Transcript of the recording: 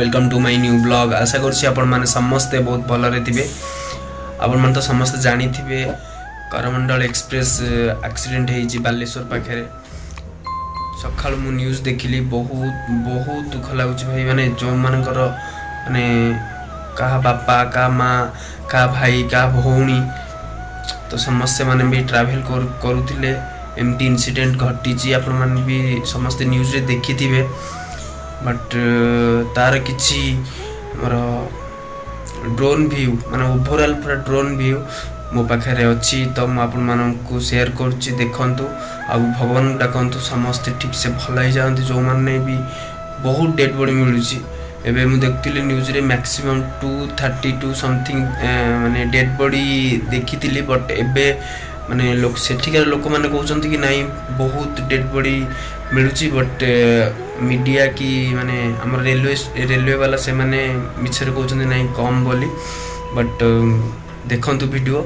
Welcome to my new blog. आशा करछि आपण माने समस्ते बहुत भलरे थिबे। आपण मन तो समस्त जानी थिबे करमंडल एक्सप्रेस एक्सीडेंट हेछि बालेश्वर पाखरे। सकाळ मु न्यूज़ देखिली, बहुत बहुत दुख लागुछि भाई। माने जो मानकर माने का बापा का माँ का भाई का भौणी तो समस्ते माने भी ट्रैवल करुथिले एमटी इंसिडेंट घटी। आपण माने भी समस्त न्यूज़ रे देखि थिबे। बट तार किछि हमर ड्रोन व्यू माने ओवरऑल पूरा ड्रोन व्यू मो पाखे अच्छी, तो मुझे आपण मानू शेयर करुच्ची। देखंतु आ भगवान डाकंतु समस्ते ठीक से भल हो जाती। जो मैंने भी बहुत डेड बॉडी मिलूँ एबे मु देखती न्यूज़ रे मैक्सिमम 232 समथिंग माने डेड बॉडी देखी। बट एबे माने लोक सेठिकार लोक माने कहउछंती कि नहीं बहुत डेड बॉडी मिलूची। बट मीडिया की माने हमर रेलवे वाला से माने मिछर कहउछंती नहीं कम बोली। बट देखंतु वीडियो